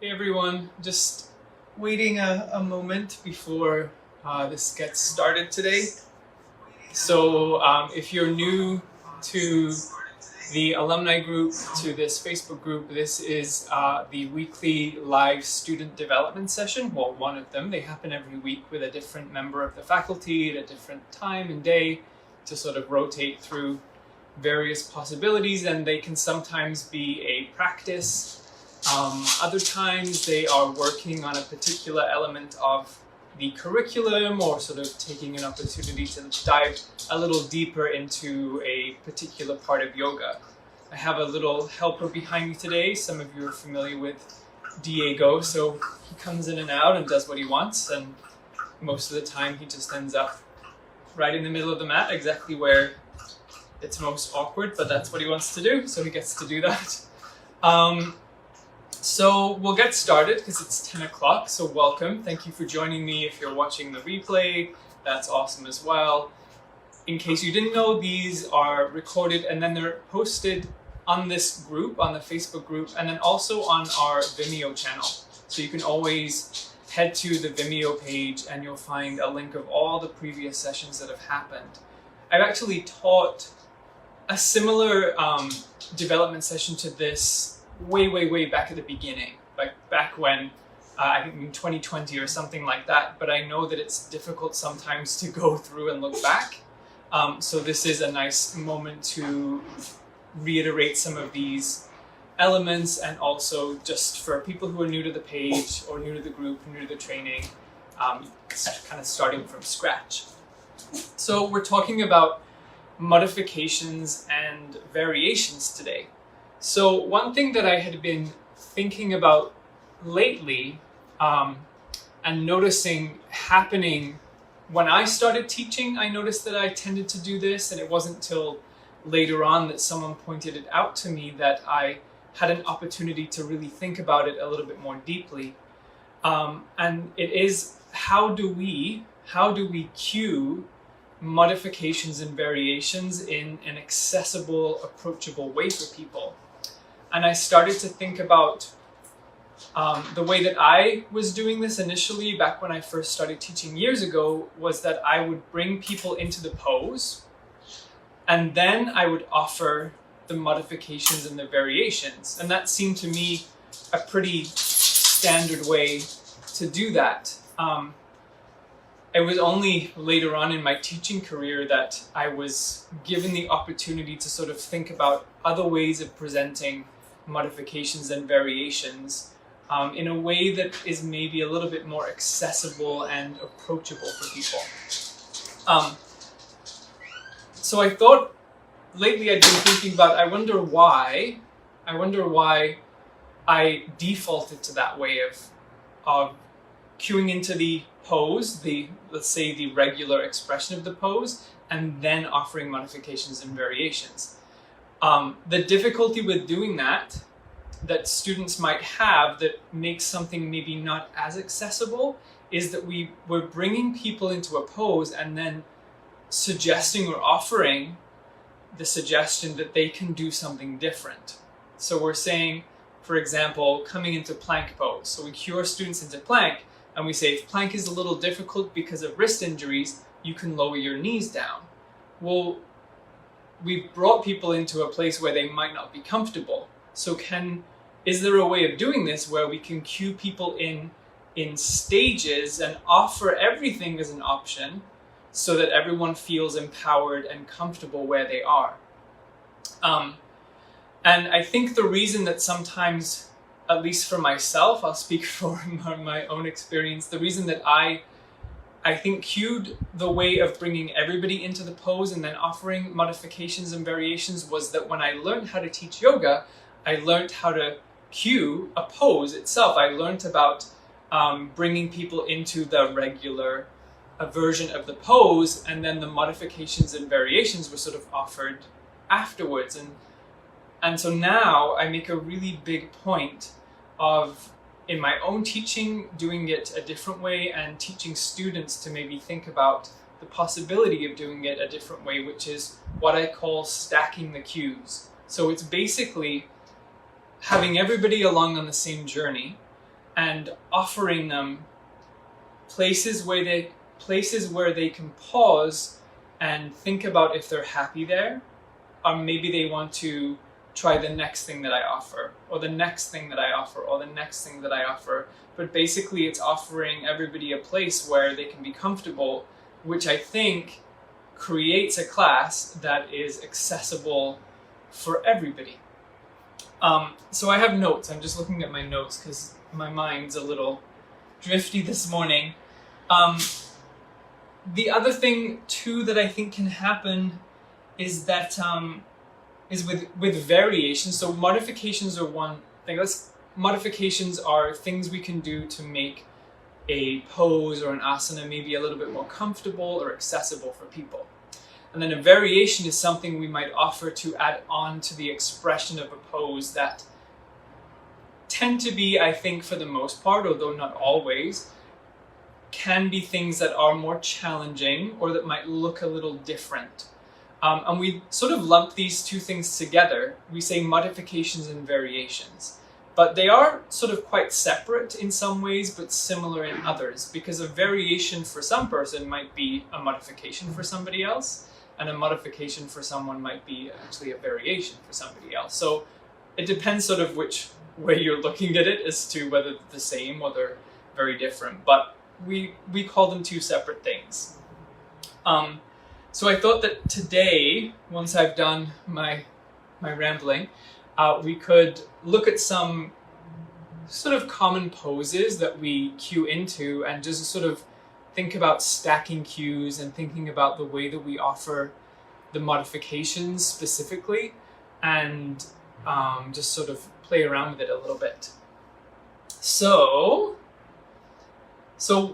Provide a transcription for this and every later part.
Hey everyone, just waiting a moment before this gets started today. So if you're new to the alumni group, to this Facebook group, this is the weekly live student development session. Well, one of them. They happen every week with a different member of the faculty at a different time and day to sort of rotate through various possibilities, and they can sometimes be a practice. Other times they are working on a particular element of the curriculum or sort of taking an opportunity to dive a little deeper into a particular part of yoga. I have a little helper behind me today. Some of you are familiar with Diego, so he comes in and out and does what he wants, and most of the time he just ends up right in the middle of the mat, exactly where it's most awkward, but that's what he wants to do, so he gets to do that. So we'll get started because it's 10 o'clock, so welcome. Thank you for joining me. If you're watching the replay, that's awesome as well. In case you didn't know, these are recorded and then they're posted on this group, on the Facebook group, and then also on our Vimeo channel. So you can always head to the Vimeo page and you'll find a link of all the previous sessions that have happened. I've actually taught a similar development session to this way back at the beginning, like back when I think in 2020 or something like that, but I know that it's difficult sometimes to go through and look back. So this is a nice moment to reiterate some of these elements, and also just for people who are new to the page or new to the group, new to the training, kind of starting from scratch. So we're talking about modifications and variations today. So one thing that I had been thinking about lately and noticing happening when I started teaching, I noticed that I tended to do this, and it wasn't till later on that someone pointed it out to me that I had an opportunity to really think about it a little bit more deeply. And it is, how do we cue modifications and variations in an accessible, approachable way for people? And I started to think about the way that I was doing this initially, back when I first started teaching years ago, was that I would bring people into the pose, and then I would offer the modifications and the variations. And that seemed to me a pretty standard way to do that. It was only later on in my teaching career that I was given the opportunity to sort of think about other ways of presenting modifications and variations in a way that is maybe a little bit more accessible and approachable for people. So I thought lately I'd been thinking about, I wonder why I defaulted to that way of cueing into the pose, let's say the regular expression of the pose, and then offering modifications and variations. The difficulty with doing that students might have, that makes something maybe not as accessible, is that we're bringing people into a pose and then suggesting or offering the suggestion that they can do something different. So we're saying, for example, coming into plank pose. So we cue our students into plank, and we say, if plank is a little difficult because of wrist injuries, you can lower your knees down. Well, we've brought people into a place where they might not be comfortable. So is there a way of doing this where we can cue people in stages and offer everything as an option so that everyone feels empowered and comfortable where they are? And I think the reason that sometimes, at least for myself, I'll speak for my own experience, the reason that I think cued the way of bringing everybody into the pose and then offering modifications and variations was that when I learned how to teach yoga, I learned how to cue a pose itself. I learned about bringing people into the regular version of the pose, and then the modifications and variations were sort of offered afterwards. And so now I make a really big point of, in my own teaching, doing it a different way, and teaching students to maybe think about the possibility of doing it a different way, which is what I call stacking the cues. So it's basically having everybody along on the same journey, and offering them places where they can pause and think about if they're happy there, or maybe they want to try the next thing that I offer, or the next thing that I offer, or the next thing that I offer. But basically it's offering everybody a place where they can be comfortable, which I think creates a class that is accessible for everybody. So I have notes. I'm just looking at my notes because my mind's a little drifty this morning. The other thing too that I think can happen is that is with variations. So modifications are one thing. Modifications are things we can do to make a pose or an asana maybe a little bit more comfortable or accessible for people. And then a variation is something we might offer to add on to the expression of a pose that tend to be, I think for the most part, although not always, can be things that are more challenging or that might look a little different. And we sort of lump these two things together. We say modifications and variations. But they are sort of quite separate in some ways, but similar in others, because a variation for some person might be a modification for somebody else, and a modification for someone might be actually a variation for somebody else. So it depends sort of which way you're looking at it as to whether they're the same or they're very different. But we call them two separate things. So I thought that today, once I've done my rambling, we could look at some sort of common poses that we cue into and just sort of think about stacking cues and thinking about the way that we offer the modifications specifically, and just sort of play around with it a little bit. So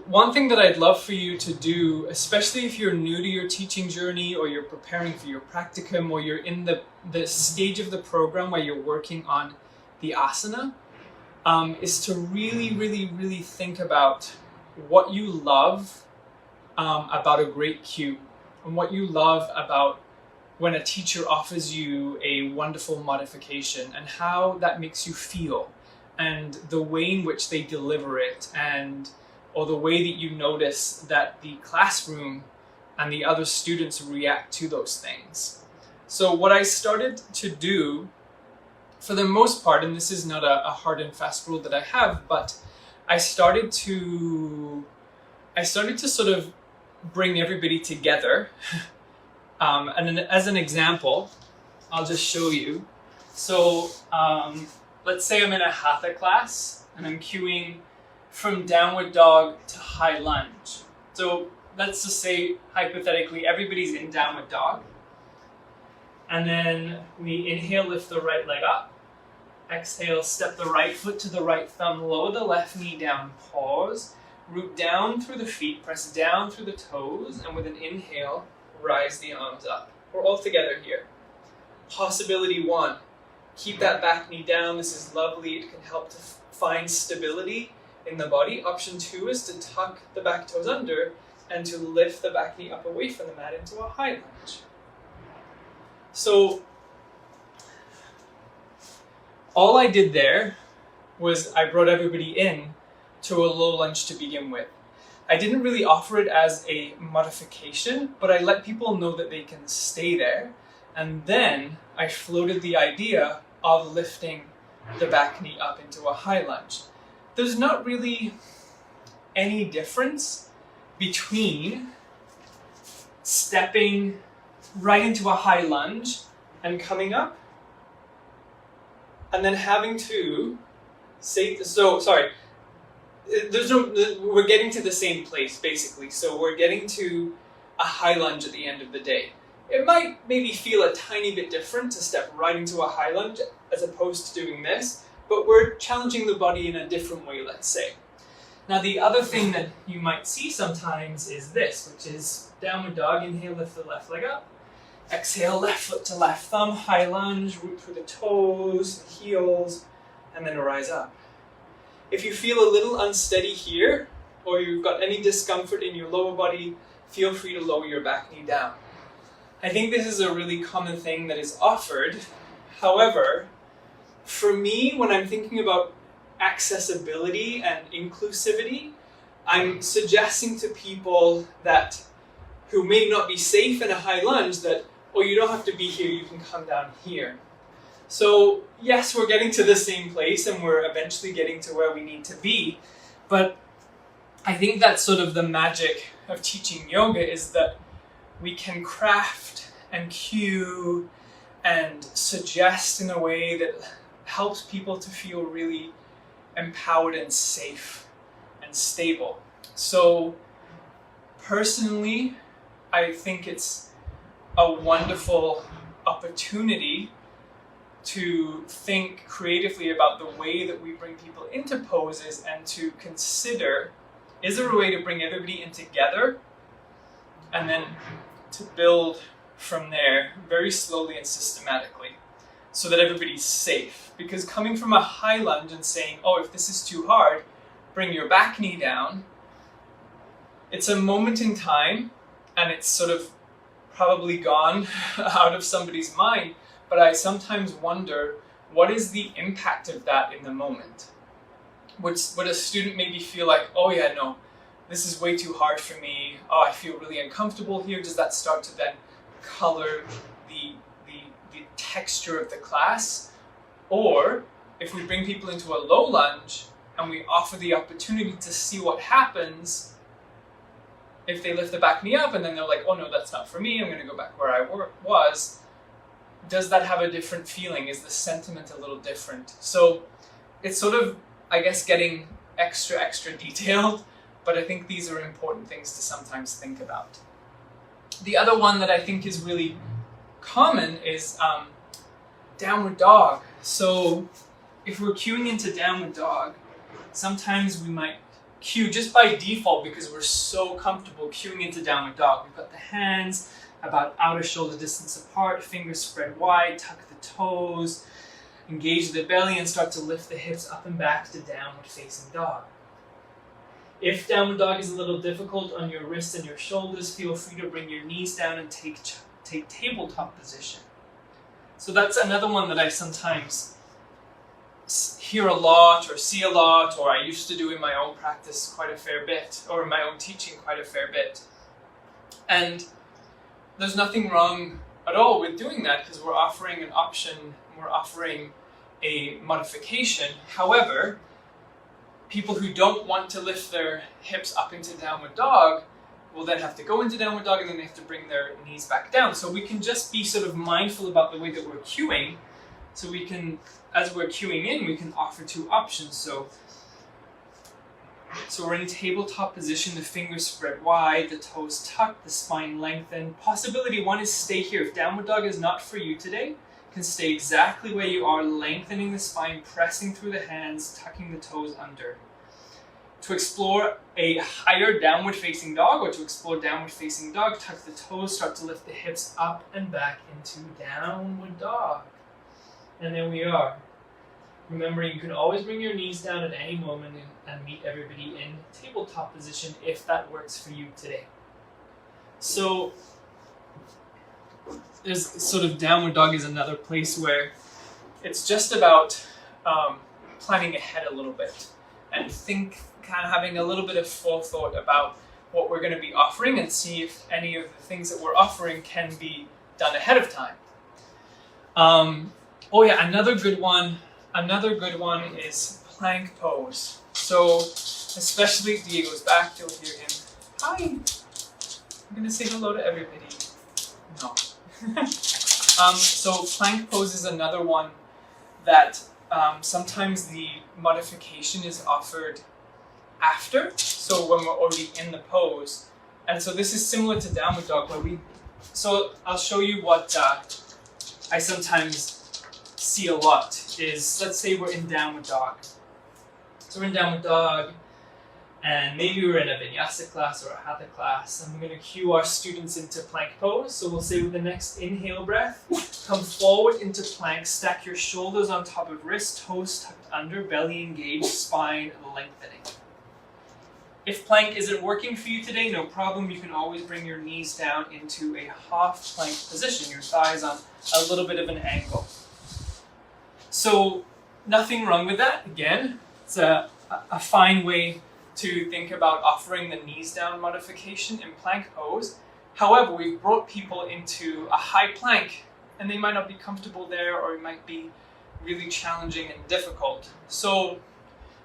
one thing that I'd love for you to do, especially if you're new to your teaching journey or you're preparing for your practicum or you're in the stage of the program where you're working on the asana, is to really, really, really think about what you love about a great cue, and what you love about when a teacher offers you a wonderful modification, and how that makes you feel, and the way in which they deliver it, or the way that you notice that the classroom and the other students react to those things. So what I started to do, for the most part, and this is not a hard and fast rule that I have, but I started to sort of bring everybody together. And as an example, I'll just show you. So let's say I'm in a hatha class and I'm cueing from downward dog to high lunge. So let's just say, hypothetically, everybody's in downward dog. And then we inhale, lift the right leg up. Exhale, step the right foot to the right thumb, lower the left knee down, pause, root down through the feet, press down through the toes, and with an inhale, rise the arms up. We're all together here. Possibility one, keep that back knee down. This is lovely. It can help to find stability in the body. Option two is to tuck the back toes under and to lift the back knee up away from the mat into a high lunge. So all I did there was I brought everybody in to a low lunge to begin with. I didn't really offer it as a modification, but I let people know that they can stay there. And then I floated the idea of lifting the back knee up into a high lunge. There's not really any difference between stepping right into a high lunge and coming up, and then having to say, we're getting to the same place basically. So we're getting to a high lunge at the end of the day. It might maybe feel a tiny bit different to step right into a high lunge as opposed to doing this, but we're challenging the body in a different way, let's say. Now the other thing that you might see sometimes is this, which is downward dog. Inhale, lift the left leg up. Exhale, left foot to left thumb, high lunge, root through the toes, the heels, and then rise up. If you feel a little unsteady here, or you've got any discomfort in your lower body, feel free to lower your back knee down. I think this is a really common thing that is offered. However, for me, when I'm thinking about accessibility and inclusivity. I'm suggesting to people that who may not be safe in a high lunge that, oh, you don't have to be here, you can come down here. So yes, we're getting to the same place and we're eventually getting to where we need to be, but I think that's sort of the magic of teaching yoga, is that we can craft and cue and suggest in a way that helps people to feel really empowered and safe and stable. So personally, I think it's a wonderful opportunity to think creatively about the way that we bring people into poses and to consider, is there a way to bring everybody in together and then to build from there very slowly and systematically so that everybody's safe. Because coming from a high lunge and saying, oh, if this is too hard, bring your back knee down, it's a moment in time and it's sort of probably gone out of somebody's mind. But I sometimes wonder, what is the impact of that in the moment? Would a student maybe feel like, oh yeah, no, this is way too hard for me, oh, I feel really uncomfortable here? Does that start to then color the texture of the class? Or if we bring people into a low lunge and we offer the opportunity to see what happens if they lift the back knee up and then they're like, oh no, that's not for me, I'm going to go back where I was, does that have a different feeling? Is the sentiment a little different? So it's sort of, I guess, getting extra detailed, but I think these are important things to sometimes think about. The other one that I think is really common is downward dog. So if we're cueing into downward dog, sometimes we might cue just by default because we're so comfortable cueing into downward dog. We've got the hands about outer shoulder distance apart, fingers spread wide, tuck the toes, engage the belly and start to lift the hips up and back to downward facing dog. If downward dog is a little difficult on your wrists and your shoulders, feel free to bring your knees down and take tabletop position. So that's another one that I sometimes hear a lot or see a lot, or I used to do in my own practice quite a fair bit, or in my own teaching quite a fair bit. And there's nothing wrong at all with doing that because we're offering an option, we're offering a modification. However, people who don't want to lift their hips up into downward dog will then have to go into downward dog and then they have to bring their knees back down. So we can just be sort of mindful about the way that we're cueing. So we can, as we're cueing in, we can offer two options. So we're in tabletop position, the fingers spread wide, the toes tucked, the spine lengthened. Possibility one is stay here. If downward dog is not for you today, you can stay exactly where you are, lengthening the spine, pressing through the hands, tucking the toes under. To explore a higher downward facing dog, or to explore downward facing dog, tuck the toes, start to lift the hips up and back into downward dog. And there we are. Remembering you can always bring your knees down at any moment and meet everybody in tabletop position if that works for you today. So there's sort of downward dog is another place where it's just about planning ahead a little bit and kind of having a little bit of forethought about what we're going to be offering and see if any of the things that we're offering can be done ahead of time. Oh yeah, another good one is plank pose. So especially if Diego's back, you'll hear him. Hi, I'm gonna say hello to everybody. No. So plank pose is another one that sometimes the modification is offered after, so when we're already in the pose. And so this is similar to downward dog where so I'll show you what I sometimes see a lot is, let's say we're in downward dog. So we're in downward dog and maybe we're in a vinyasa class or a hatha class and we're going to cue our students into plank pose. So we'll say with the next inhale breath, come forward into plank, stack your shoulders on top of wrists, toes tucked under, belly engaged, spine lengthening. If plank isn't working for you today, no problem. You can always bring your knees down into a half plank position, your thighs on a little bit of an angle. So nothing wrong with that. Again, It's a fine way to think about offering the knees down modification in plank pose. However, we've brought people into a high plank and they might not be comfortable there, or it might be really challenging and difficult. So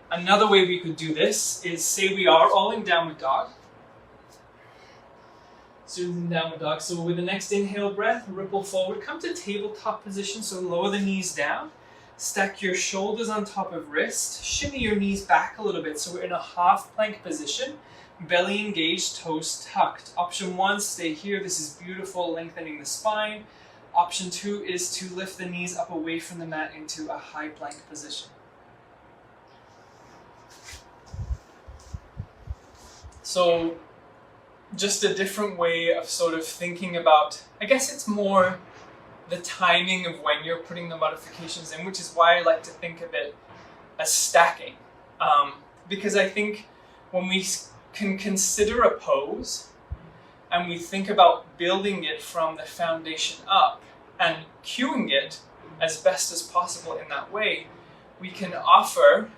another way we could do this is, say we are all in downward dog. Students in downward dog. So with the next inhale breath, ripple forward, come to tabletop position, so lower the knees down. Stack your shoulders on top of wrist, shimmy your knees back a little bit, so we're in a half plank position. Belly engaged, toes tucked. Option 1, stay here. This is beautiful, lengthening the spine. Option 2 is to lift the knees up away from the mat into a high plank position. So just a different way of sort of thinking about, I guess it's more the timing of when you're putting the modifications in, which is why I like to think of it as stacking. Because I think when we can consider a pose and we think about building it from the foundation up and cueing it as best as possible in that way, we can offer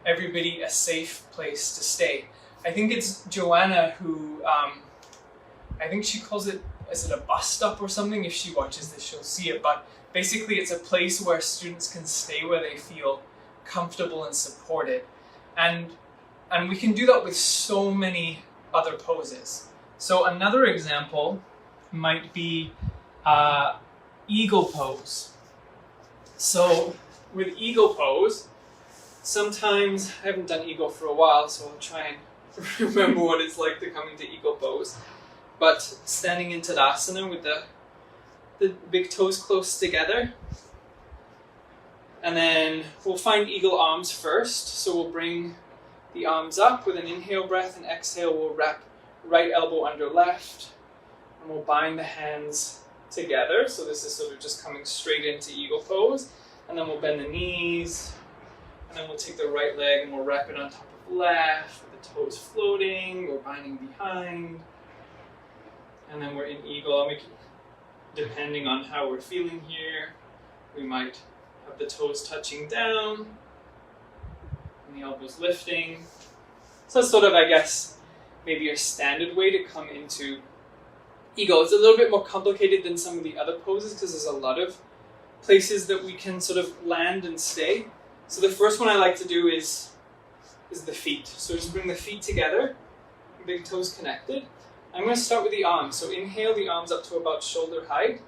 everybody a safe place to stay. I think it's Joanna who, I think she calls it, is it a bus stop or something? If she watches this, she'll see it. But basically it's a place where students can stay where they feel comfortable and supported. And we can do that with so many other poses. So another example might be eagle pose. So with eagle pose, sometimes, I haven't done eagle for a while, so I'll try and remember what it's like to come into eagle pose. But standing in Tadasana with the big toes close together. And then we'll find eagle arms first. So we'll bring the arms up with an inhale breath, and exhale we'll wrap right elbow under left. And we'll bind the hands together. So this is sort of just coming straight into eagle pose. And then we'll bend the knees. And then we'll take the right leg and we'll wrap it on top of left, with the toes floating or binding behind. And then we're in eagle, and we can, depending on how we're feeling here, we might have the toes touching down and the elbows lifting. So that's sort of, I guess, maybe a standard way to come into eagle. It's a little bit more complicated than some of the other poses because there's a lot of places that we can sort of land and stay. So the first one I like to do is the feet. So just bring the feet together, big toes connected. I'm going to start with the arms. So inhale the arms up to about shoulder height.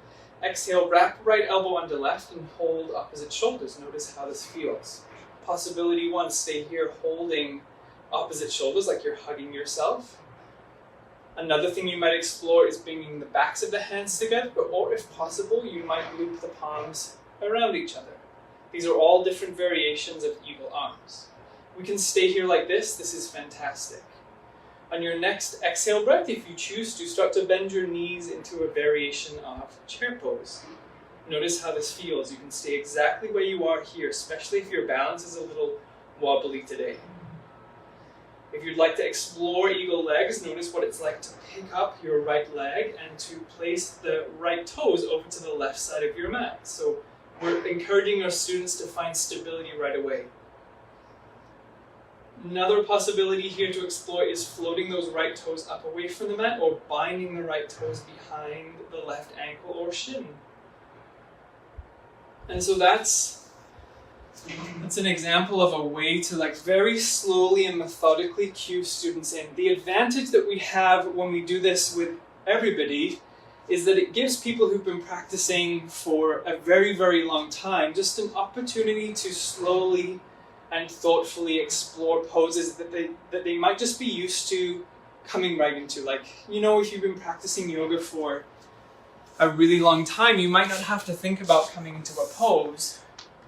Exhale, wrap right elbow under left and hold opposite shoulders. Notice how this feels. Possibility 1, stay here holding opposite shoulders like you're hugging yourself. Another thing you might explore is bringing the backs of the hands together, or if possible, you might loop the palms around each other. These are all different variations of eagle arms. We can stay here like this. This is fantastic. On your next exhale breath, if you choose to, start to bend your knees into a variation of chair pose. Notice how this feels. You can stay exactly where you are here, especially if your balance is a little wobbly today. If you'd like to explore eagle legs, notice what it's like to pick up your right leg and to place the right toes over to the left side of your mat. So we're encouraging our students to find stability right away. Another possibility here to explore is floating those right toes up away from the mat, or binding the right toes behind the left ankle or shin. And so that's an example of a way to like very slowly and methodically cue students in. The advantage that we have when we do this with everybody is that it gives people who've been practicing for a very, very long time just an opportunity to slowly and thoughtfully explore poses that they might just be used to coming right into. Like, you know, if you've been practicing yoga for a really long time, you might not have to think about coming into a pose,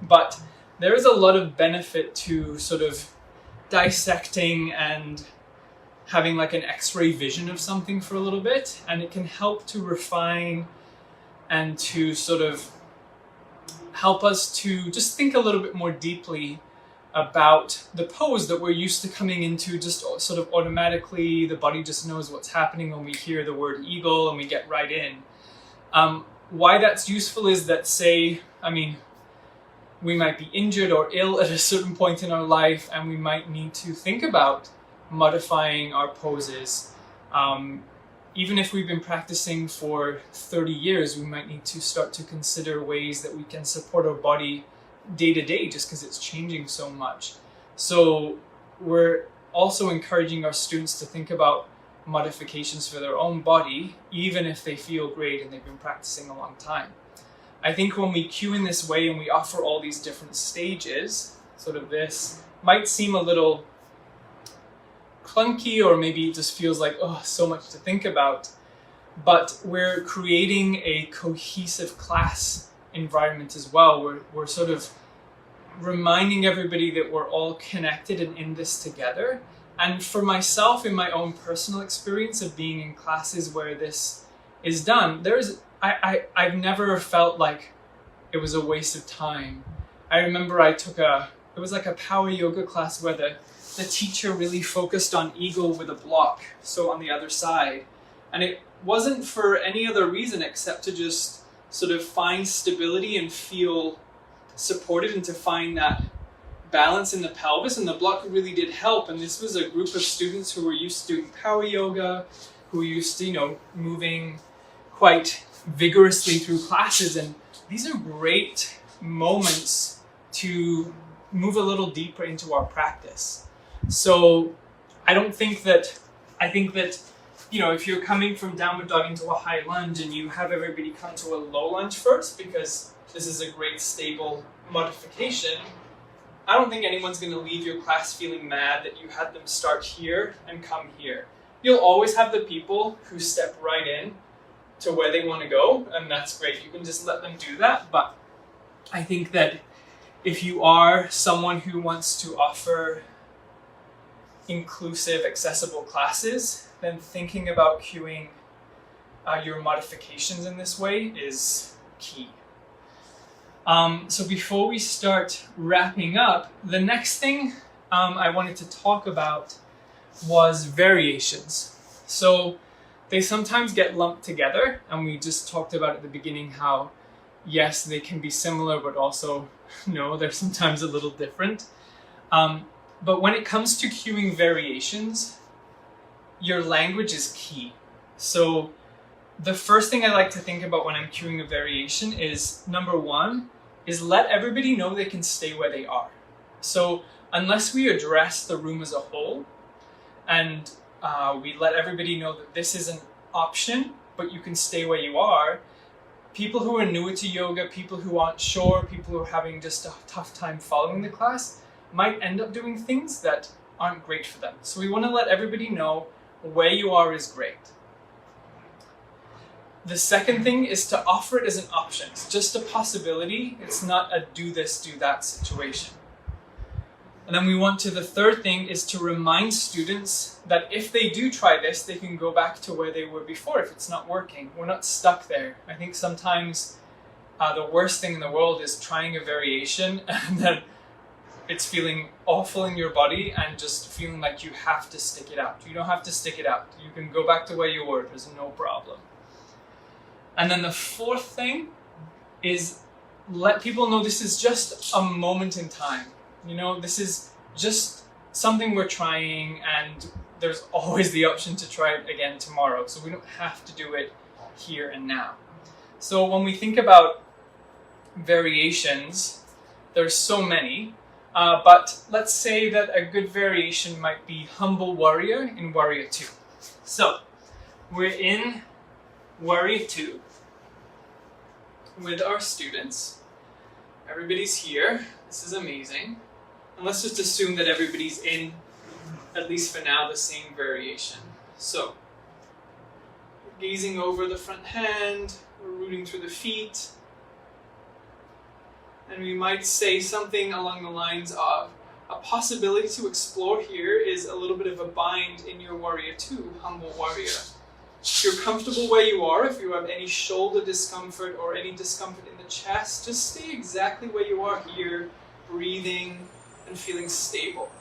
but there is a lot of benefit to sort of dissecting and having like an X-ray vision of something for a little bit, and it can help to refine and to sort of help us to just think a little bit more deeply about the pose that we're used to coming into just sort of automatically. The body just knows what's happening when we hear the word eagle and we get right in. Why that's useful is that, say, I mean, we might be injured or ill at a certain point in our life, and we might need to think about modifying our poses. Even if we've been practicing for 30 years, we might need to start to consider ways that we can support our body day to day, just because it's changing so much. So we're also encouraging our students to think about modifications for their own body, even if they feel great and they've been practicing a long time. I think when we cue in this way and we offer all these different stages, sort of this might seem a little clunky, or maybe it just feels like, oh, so much to think about. But we're creating a cohesive class environment as well. We're sort of reminding everybody that we're all connected and in this together. And for myself, in my own personal experience of being in classes where this is done, I've never felt like it was a waste of time. I remember I took it was like a power yoga class where the teacher really focused on eagle with a block, so on the other side. And it wasn't for any other reason except to just sort of find stability and feel supported, and to find that balance in the pelvis, and the block really did help. And this was a group of students who were used to doing power yoga, who were used to, moving quite vigorously through classes, and these are great moments to move a little deeper into our practice. So I think that if you're coming from downward dog into a high lunge and you have everybody come to a low lunge first, because this is a great stable modification, I don't think anyone's going to leave your class feeling mad that you had them start here and come here. You'll always have the people who step right in to where they want to go, and that's great. You can just let them do that. But I think that if you are someone who wants to offer inclusive, accessible classes, then thinking about cueing your modifications in this way is key. So before we start wrapping up, the next thing I wanted to talk about was variations. So they sometimes get lumped together, and we just talked about at the beginning how, yes, they can be similar, but also, no, they're sometimes a little different. But when it comes to cueing variations, your language is key. So the first thing I like to think about when I'm cueing a variation is, number one, is let everybody know they can stay where they are. So unless we address the room as a whole, and we let everybody know that this is an option, but you can stay where you are, people who are newer to yoga, people who aren't sure, people who are having just a tough time following the class, might end up doing things that aren't great for them. So we want to let everybody know where you are is great. The second thing is to offer it as an option. It's just a possibility. It's not a do this, do that situation. And then the third thing is to remind students that if they do try this, they can go back to where they were before if it's not working. We're not stuck there. I think sometimes the worst thing in the world is trying a variation and then it's feeling awful in your body and just feeling like you have to stick it out. You don't have to stick it out. You can go back to where you were. There's no problem. And then the fourth thing is let people know this is just a moment in time. This is just something we're trying, and there's always the option to try it again tomorrow. So we don't have to do it here and now. So when we think about variations, there's so many, but let's say that a good variation might be Humble Warrior in Warrior 2. So we're in Warrior 2 with our students. Everybody's here. This is amazing. And let's just assume that everybody's in, at least for now, the same variation. So, we're gazing over the front hand, we're rooting through the feet, and we might say something along the lines of, a possibility to explore here is a little bit of a bind in your Warrior 2, Humble Warrior. If you're comfortable where you are, if you have any shoulder discomfort or any discomfort in the chest, just stay exactly where you are here, breathing and feeling stable.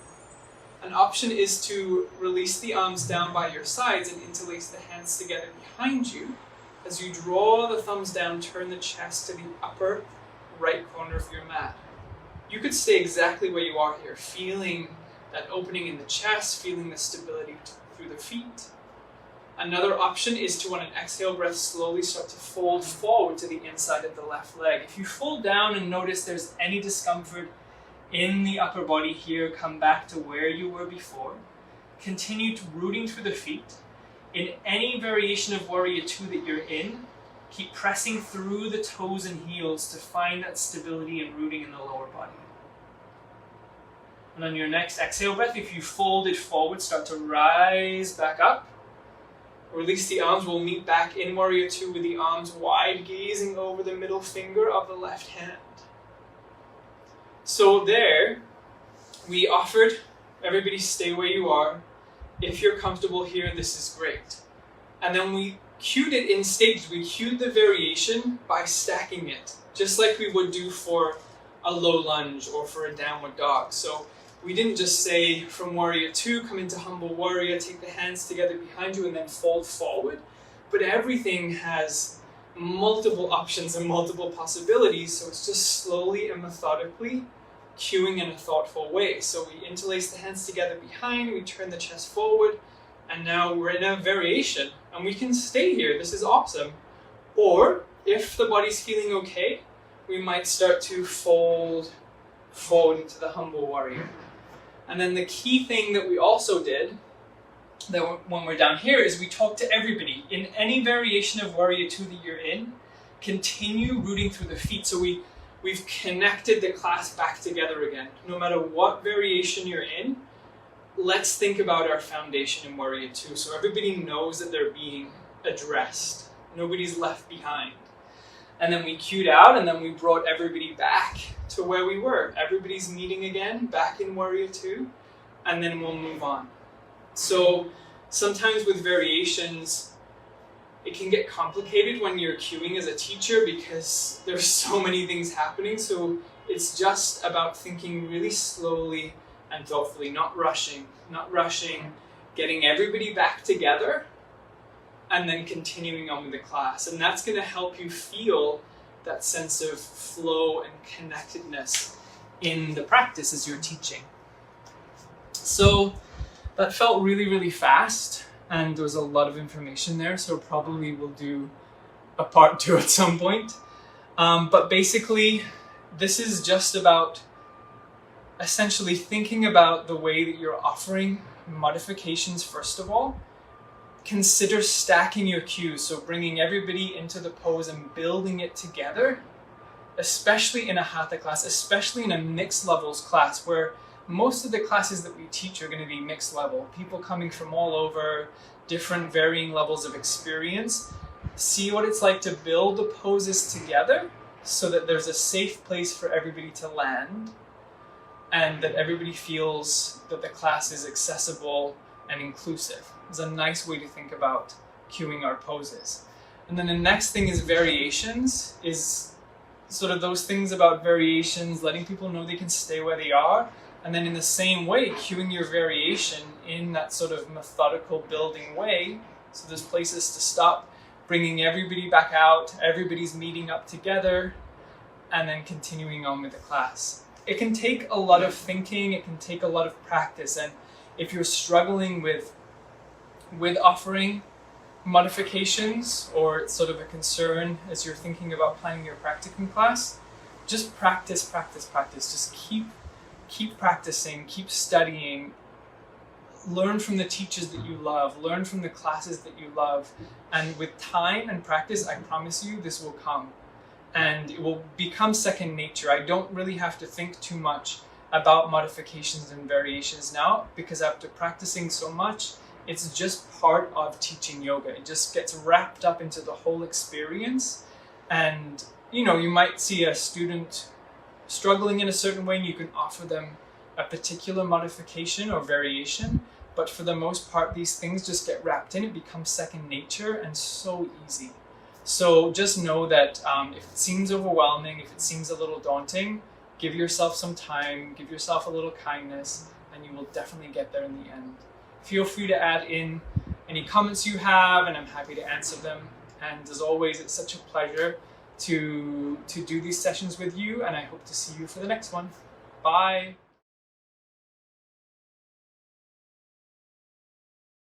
An option is to release the arms down by your sides and interlace the hands together behind you. As you draw the thumbs down, turn the chest to the upper right corner of your mat. you could stay exactly where you are here, feeling that opening in the chest, feeling the stability through the feet. Another option is to, on an exhale breath, slowly start to fold forward to the inside of the left leg. If you fold down and notice there's any discomfort in the upper body here, come back to where you were before. Continue rooting through the feet. In any variation of Warrior Two that you're in, keep pressing through the toes and heels to find that stability and rooting in the lower body. And on your next exhale breath, if you fold it forward, start to rise back up. Release the arms, we'll meet back in Warrior Two with the arms wide, gazing over the middle finger of the left hand. So there, we offered everybody stay where you are. If you're comfortable here, this is great. And then we cued it in stages. We cued the variation by stacking it, just like we would do for a low lunge or for a downward dog. So we didn't just say from Warrior Two, come into Humble Warrior, take the hands together behind you and then fold forward. But everything has multiple options and multiple possibilities, so it's just slowly and methodically cueing in a thoughtful way. So we interlace the hands together behind, we turn the chest forward, and now we're in a variation, and we can stay here. This is awesome. Or if the body's feeling okay, we might start to fold forward into the Humble Warrior. And then the key thing that we also did, that when we're down here, is we talk to everybody. In any variation of Warrior Two that you're in, continue rooting through the feet. So we've connected the class back together again. No matter what variation you're in, let's think about our foundation in Warrior Two. So everybody knows that they're being addressed. Nobody's left behind. And then we cued out, and then we brought everybody back to where we were. Everybody's meeting again, back in Warrior Two, and then we'll move on. So sometimes with variations, it can get complicated when you're cueing as a teacher because there's so many things happening. So it's just about thinking really slowly and thoughtfully, not rushing, getting everybody back together, and then continuing on with the class. And that's going to help you feel that sense of flow and connectedness in the practice as you're teaching. So that felt really, really fast, and there was a lot of information there, so probably we'll do a part 2 at some point. But basically, this is just about essentially thinking about the way that you're offering modifications first of all. Consider stacking your cues, so bringing everybody into the pose and building it together, especially in a Hatha class, especially in a mixed levels class, where most of the classes that we teach are going to be mixed level. People coming from all over, different varying levels of experience. See what it's like to build the poses together so that there's a safe place for everybody to land and that everybody feels that the class is accessible and inclusive. It's a nice way to think about cueing our poses. And then the next thing is variations, is sort of those things about variations, letting people know they can stay where they are. And then in the same way, cueing your variation in that sort of methodical building way. So there's places to stop, bringing everybody back out, everybody's meeting up together, and then continuing on with the class. It can take a lot of thinking, it can take a lot of practice. And if you're struggling with offering modifications, or it's sort of a concern as you're thinking about planning your practicum class, just practice. Just keep practicing, keep studying, learn from the teachers that you love, learn from the classes that you love, and with time and practice, I promise you, this will come. And it will become second nature. I don't really have to think too much about modifications and variations now, because after practicing so much, it's just part of teaching yoga. It just gets wrapped up into the whole experience. And, you might see a student struggling in a certain way and you can offer them a particular modification or variation. But for the most part, these things just get wrapped in. It becomes second nature and so easy. So just know that if it seems overwhelming, if it seems a little daunting, give yourself some time, give yourself a little kindness, and you will definitely get there in the end. Feel free to add in any comments you have, and I'm happy to answer them. And as always, it's such a pleasure to do these sessions with you, and I hope to see you for the next one. Bye.